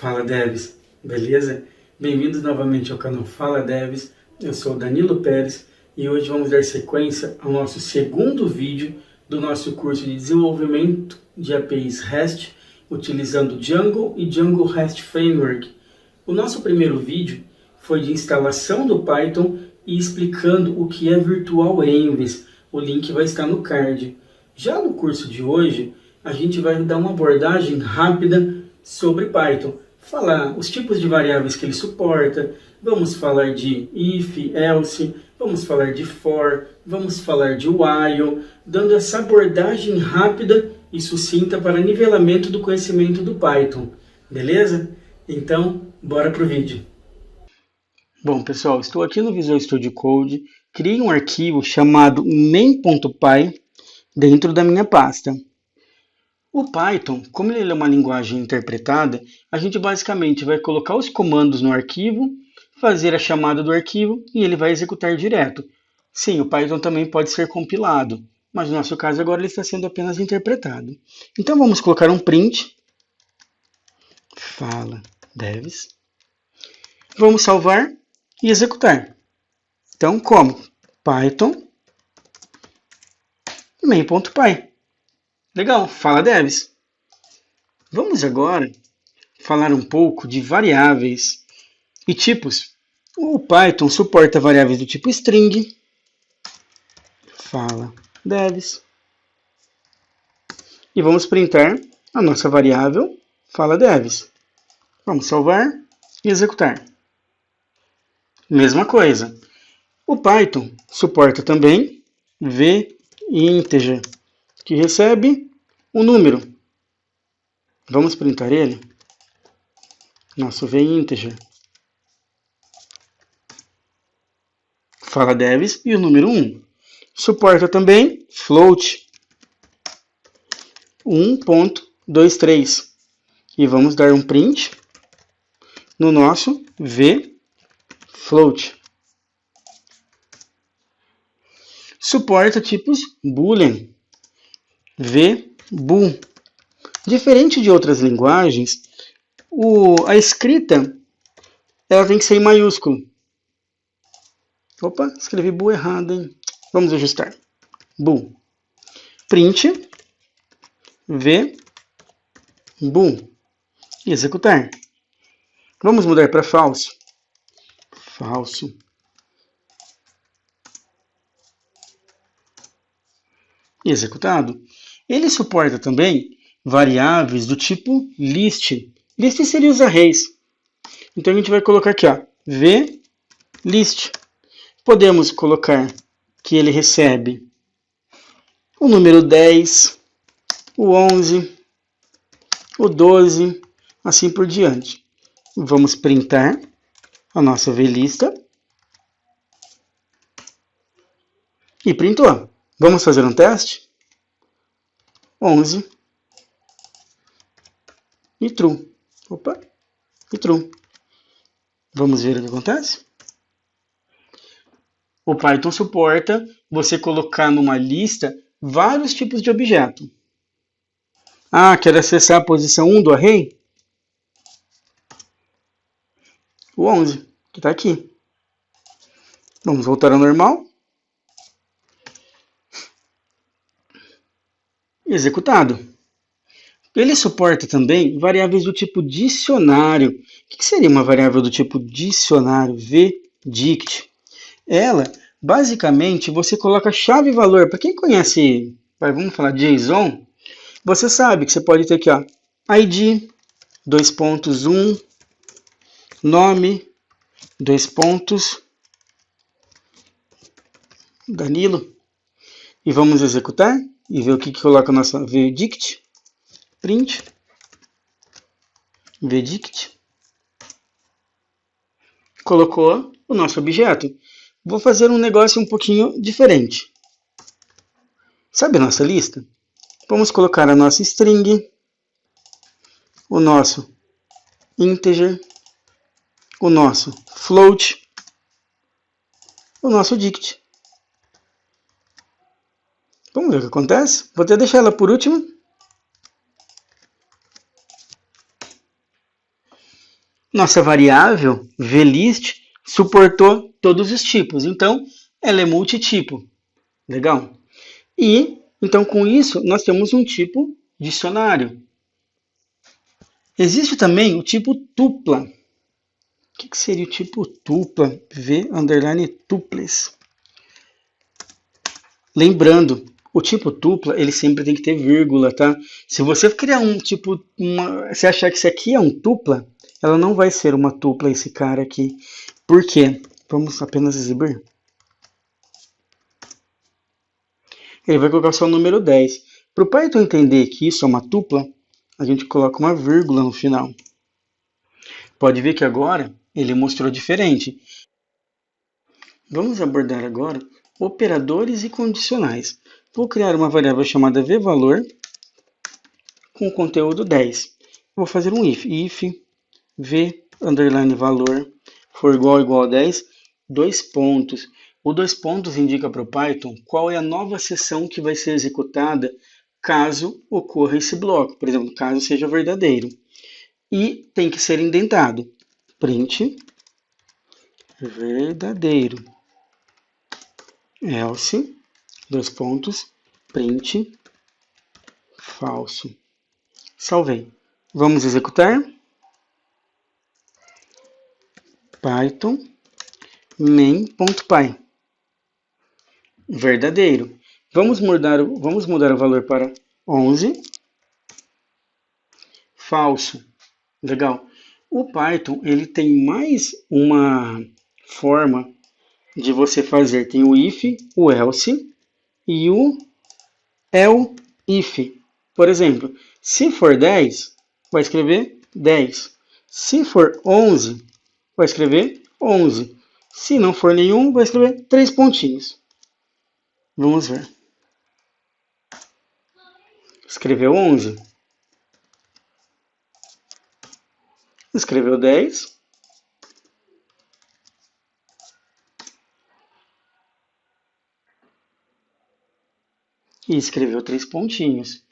Fala Devs, beleza? Bem-vindos novamente ao canal Fala Devs, eu sou o Danilo Pérez e hoje vamos dar sequência ao nosso segundo vídeo do nosso curso de desenvolvimento de APIs REST utilizando Django e Django REST Framework. O nosso primeiro vídeo foi de instalação do Python e explicando o que é Virtual Envs, o link vai estar no card. Já no curso de hoje, a gente vai dar uma abordagem rápida sobre Python, falar os tipos de variáveis que ele suporta, vamos falar de if, else, vamos falar de for, vamos falar de while, dando essa abordagem rápida e sucinta para nivelamento do conhecimento do Python, beleza? Então, bora pro vídeo. Bom, pessoal, estou aqui no Visual Studio Code, criei um arquivo chamado main.py dentro da minha pasta. O Python, como ele é uma linguagem interpretada, a gente basicamente vai colocar os comandos no arquivo, fazer a chamada do arquivo e ele vai executar direto. Sim, o Python também pode ser compilado, mas no nosso caso agora ele está sendo apenas interpretado. Então vamos colocar um print. Fala, devs. Vamos salvar e executar. Então como? Python main.py. Legal, fala devs. Vamos agora falar um pouco de variáveis e tipos. O Python suporta variáveis do tipo string. Fala devs. E vamos printar a nossa variável fala devs. Vamos salvar e executar. Mesma coisa. O Python suporta também vinteger, que recebe um número. Vamos printar ele. Nosso vinteger. Fala devs e o número 1. Suporta também float 1.23. E vamos dar um print no nosso vfloat. Suporta tipos boolean. VBool. Diferente de outras linguagens, a escrita ela tem que ser em maiúsculo. Opa, escrevi bool errado, hein? Vamos ajustar. Bool. Print VBool. E executar. Vamos mudar para falso. Falso. E executado. Ele suporta também variáveis do tipo list. List seria os arrays. Então a gente vai colocar aqui, ó, vlist. Podemos colocar que ele recebe o número 10, o 11, o 12, assim por diante. Vamos printar a nossa vlista. E printou. Vamos fazer um teste? 11 e true. Opa, e true. Vamos ver o que acontece? O Python suporta você colocar numa lista vários tipos de objeto. Ah, quero acessar a posição 1 do array? O 11, que está aqui. Vamos voltar ao normal. Executado. Ele suporta também variáveis do tipo dicionário. O que seria uma variável do tipo dicionário? Vdict. Ela, basicamente, você coloca chave e valor. Para quem conhece, vamos falar JSON, você sabe que você pode ter aqui, ó, ID, 2.1, nome, 2 pontos, Danilo. E vamos executar e ver o que coloca a nossa vdict. Print vdict. Colocou o nosso objeto. Vou fazer um negócio um pouquinho diferente. Sabe a nossa lista? Vamos colocar a nossa string, o nosso integer, o nosso float, o nosso dict. Vamos ver o que acontece? Vou até deixar ela por último. Nossa variável vlist suportou todos os tipos, então ela é multitipo. Legal? E, então, com isso, nós temos um tipo dicionário. Existe também o tipo tupla. O que seria o tipo tupla? V underline tuples. Lembrando, o tipo tupla, ele sempre tem que ter vírgula, tá? Se você criar um tipo, se achar que isso aqui é um tupla, ela não vai ser uma tupla, esse cara aqui. Por quê? Vamos apenas exibir. Ele vai colocar só o número 10. Para o Python entender que isso é uma tupla, a gente coloca uma vírgula no final. Pode ver que agora ele mostrou diferente. Vamos abordar agora operadores e condicionais. Vou criar uma variável chamada vvalor com o conteúdo 10. Vou fazer um if v underline valor for igual a 10, dois pontos. O dois pontos indica para o Python qual é a nova seção que vai ser executada caso ocorra esse bloco, por exemplo, caso seja verdadeiro. E tem que ser indentado. Print verdadeiro. Else, dois pontos, print falso. Salvei. Vamos executar. Python main.py. Verdadeiro. Vamos mudar o valor para 11. Falso. Legal. O Python, ele tem mais uma forma de você fazer. Tem o if, o else e o elif. Por exemplo, se for 10, vai escrever 10. Se for 11, vai escrever 11. Se não for nenhum, vai escrever 3 pontinhos. Vamos ver. Escreveu 11. Escreveu 10. E escreveu 3 pontinhos.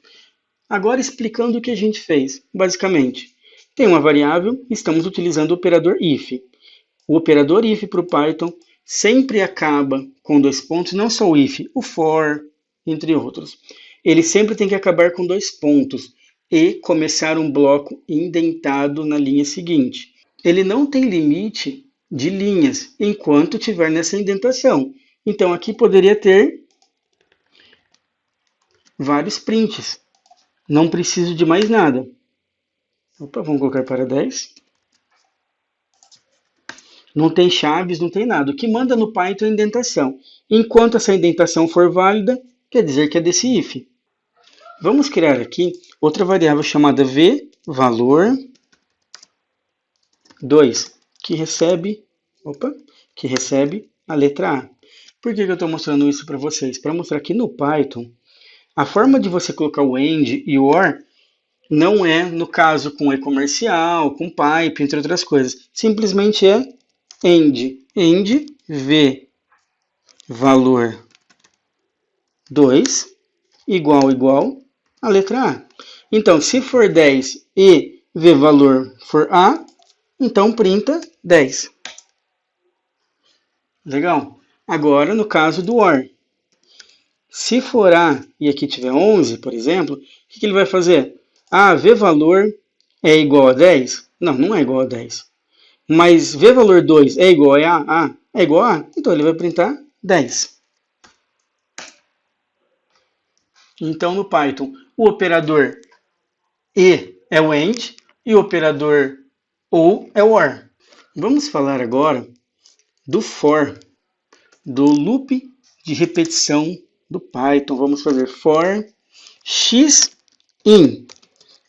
Agora explicando o que a gente fez. Basicamente, tem uma variável, estamos utilizando o operador if. O operador if para o Python sempre acaba com dois pontos, não só o if, o for, entre outros. Ele sempre tem que acabar com dois pontos e começar um bloco indentado na linha seguinte. Ele não tem limite de linhas enquanto tiver nessa indentação. Então aqui poderia ter vários prints. Não preciso de mais nada. Opa, vamos colocar para 10. Não tem chaves, não tem nada. O que manda no Python é a indentação. Enquanto essa indentação for válida, quer dizer que é desse if. Vamos criar aqui outra variável chamada vvalor 2, que recebe a letra A. Por que eu estou mostrando isso para vocês? Para mostrar que no Python, a forma de você colocar o AND e o OR não é, no caso, com e-comercial, com pipe, entre outras coisas. Simplesmente é AND v valor 2 igual a letra A. Então, se for 10 e v valor for A, então printa 10. Legal? Agora, no caso do OR. Se for A e aqui tiver 11, por exemplo, o que ele vai fazer? V valor é igual a 10? Não, não é igual a 10. Mas v valor 2 é igual a A? É igual a A? Então ele vai printar 10. Então no Python, o operador E é o AND e o operador OR é o OR. Vamos falar agora do for, do loop de repetição do Python. Vamos fazer for x in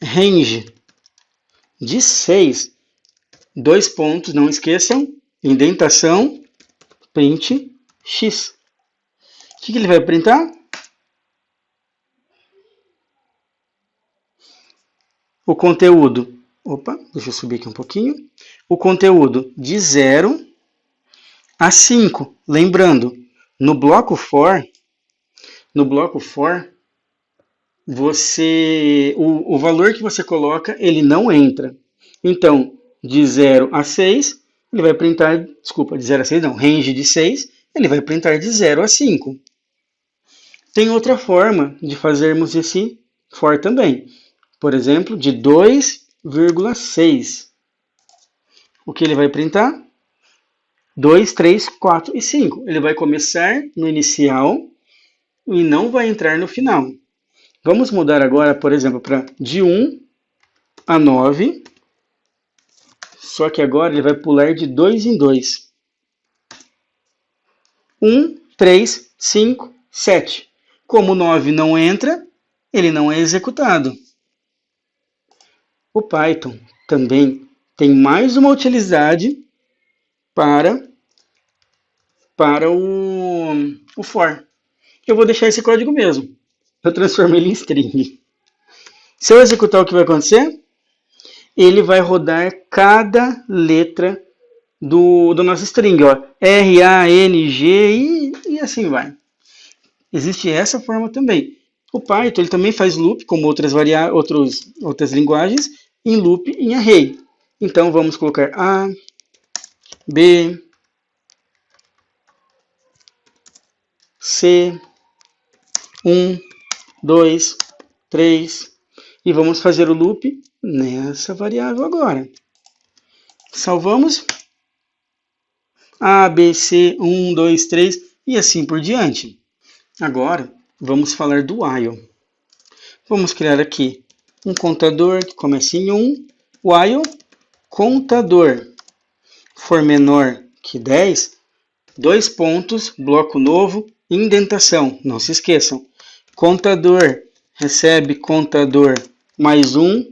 range de 6, dois pontos, não esqueçam, indentação, print x. O que ele vai printar? O conteúdo, deixa eu subir aqui um pouquinho. O conteúdo de 0 a 5. Lembrando, no bloco for, o valor que você coloca, ele não entra. Então, de 0 a 6, ele vai printar, desculpa, de 0 a 6 não, range de 6, ele vai printar de 0 a 5. Tem outra forma de fazermos esse for também. Por exemplo, de 2,6. O que ele vai printar? 2, 3, 4 e 5. Ele vai começar no inicial e não vai entrar no final. Vamos mudar agora, por exemplo, para de 1 a 9. Só que agora ele vai pular de 2 em 2. 1, 3, 5, 7. Como 9 não entra, ele não é executado. O Python também tem mais uma utilidade para o for. Eu vou deixar esse código mesmo. Eu transformei ele em string. Se eu executar, o que vai acontecer? Ele vai rodar cada letra do nosso string. Ó. R, A, N, G e assim vai. Existe essa forma também. O Python ele também faz loop, como outras linguagens, em loop em array. Então vamos colocar A, B, C, 1, 2, 3, e vamos fazer o loop nessa variável agora. Salvamos. A, B, C, 1, 2, 3 e assim por diante. Agora vamos falar do while. Vamos criar aqui um contador que começa em 1, while contador for menor que 10, 2 pontos, bloco novo, indentação. Não se esqueçam. Contador recebe contador mais 1.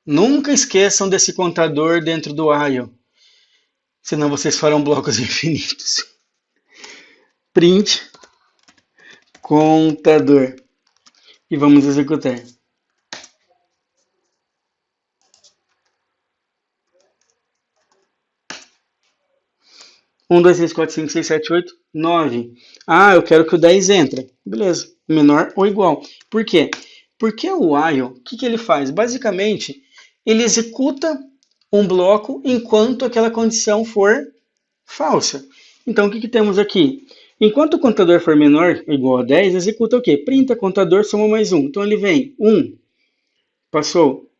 Nunca esqueçam desse contador dentro do while. Senão vocês farão blocos infinitos. Print contador. E vamos executar. 1, 2, 3, 4, 5, 6, 7, 8, 9. Ah, eu quero que o 10 entre. Beleza. Menor ou igual. Por quê? Porque o while, o que ele faz? Basicamente, ele executa um bloco enquanto aquela condição for falsa. Então, o que temos aqui? Enquanto o contador for menor ou igual a 10, executa o quê? Printa contador, soma mais 1. Então, ele vem 1, passou,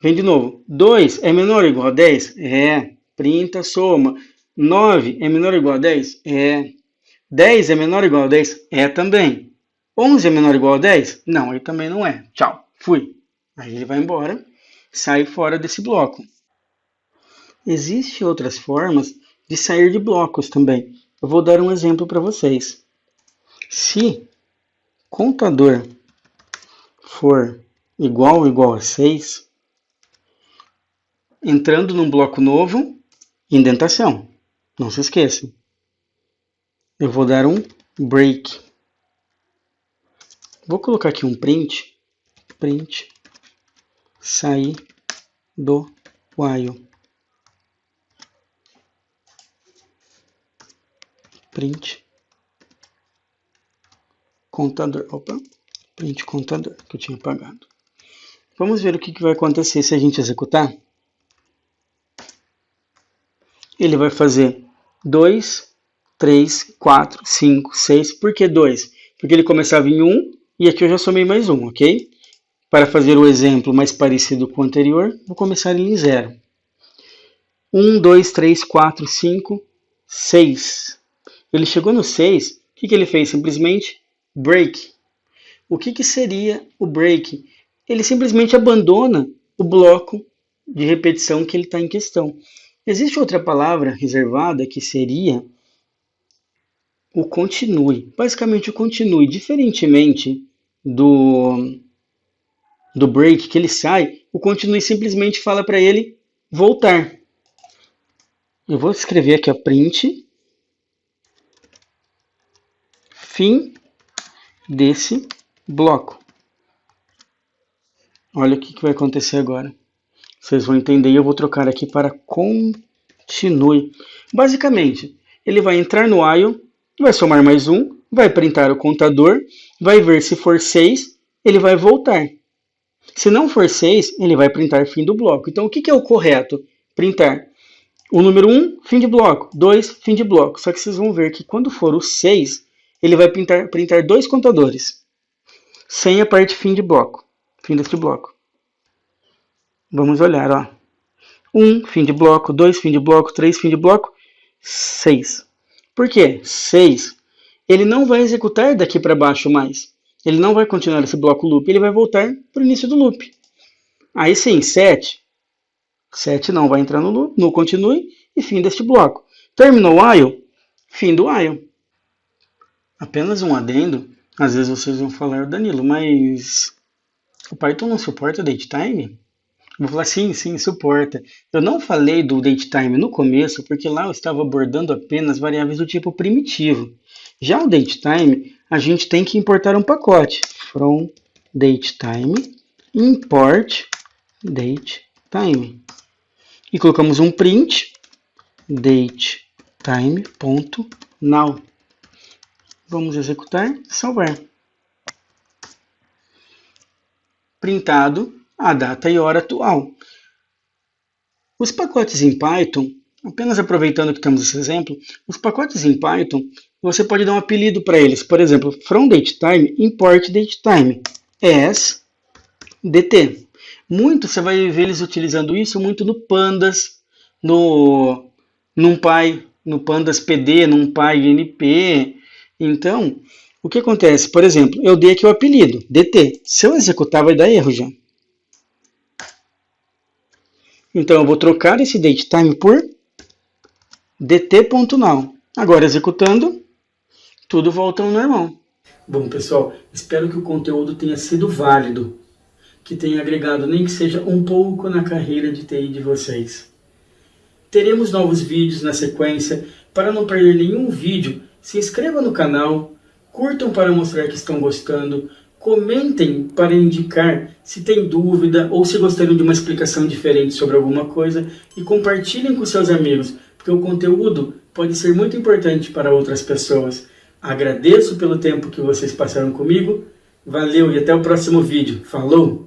vem de novo. 2 é menor ou igual a 10? É. Printa, soma. 9 é menor ou igual a 10? É. 10 é menor ou igual a 10? É também. 11 é menor ou igual a 10? Não, ele também não é. Tchau, fui. Aí ele vai embora, sai fora desse bloco. Existem outras formas de sair de blocos também. Eu vou dar um exemplo para vocês. Se contador for igual ou igual a 6, entrando num bloco novo, indentação. Não se esqueçam. Eu vou dar um break. Vou colocar aqui um print sair do while. Print contador. Opa, print contador, que eu tinha apagado. Vamos ver o que vai acontecer se a gente executar. Ele vai fazer 2, 3, 4, 5, 6. Por que 2? Porque ele começava em 1 e aqui eu já somei mais 1, ok? Para fazer o exemplo mais parecido com o anterior, vou começar ele em 0. 1, 2, 3, 4, 5, 6. Ele chegou no 6, o que ele fez? Simplesmente break. O que seria o break? Ele simplesmente abandona o bloco de repetição que ele está em questão. Existe outra palavra reservada que seria o continue. Basicamente o continue, diferentemente do break que ele sai, o continue simplesmente fala para ele voltar. Eu vou escrever aqui a print fim desse bloco. Olha o que vai acontecer agora. Vocês vão entender e eu vou trocar aqui para continue. Basicamente, ele vai entrar no while, vai somar mais 1, vai printar o contador, vai ver se for 6, ele vai voltar. Se não for 6, ele vai printar fim do bloco. Então, o que é o correto? printar o número 1, fim de bloco, 2, fim de bloco. Só que vocês vão ver que quando for o 6, ele vai printar dois contadores, sem a parte fim de bloco, fim deste bloco. Vamos olhar, ó. 1, fim de bloco, 2, fim de bloco, 3, fim de bloco, 6. Por quê? 6, ele não vai executar daqui para baixo mais. Ele não vai continuar esse bloco loop, ele vai voltar para o início do loop. Aí sim, 7. 7 não vai entrar no loop, no continue e fim deste bloco. Terminou o while, fim do while. Apenas um adendo, às vezes vocês vão falar, Danilo, mas o Python não suporta datetime? Vou falar, sim, suporta. Eu não falei do datetime no começo, porque lá eu estava abordando apenas variáveis do tipo primitivo. Já o datetime, a gente tem que importar um pacote. From datetime, import datetime. E colocamos um print, datetime.now. Vamos executar, salvar. Printado a data e hora atual. Os pacotes em Python, apenas aproveitando que temos esse exemplo, os pacotes em Python, você pode dar um apelido para eles. Por exemplo, from datetime, import datetime as dt. Muito você vai ver eles utilizando isso muito no Pandas, no NumPy, no Pandas PD, NumPy NP. Então, o que acontece? Por exemplo, eu dei aqui o apelido, dt. Se eu executar, vai dar erro já. Então, eu vou trocar esse datetime por dt.now. Agora, executando, tudo volta ao normal. Bom, pessoal, espero que o conteúdo tenha sido válido, que tenha agregado nem que seja um pouco na carreira de TI de vocês. Teremos novos vídeos na sequência. Para não perder nenhum vídeo, se inscreva no canal, curtam para mostrar que estão gostando, comentem para indicar se tem dúvida ou se gostariam de uma explicação diferente sobre alguma coisa e compartilhem com seus amigos, porque o conteúdo pode ser muito importante para outras pessoas. Agradeço pelo tempo que vocês passaram comigo. Valeu e até o próximo vídeo. Falou!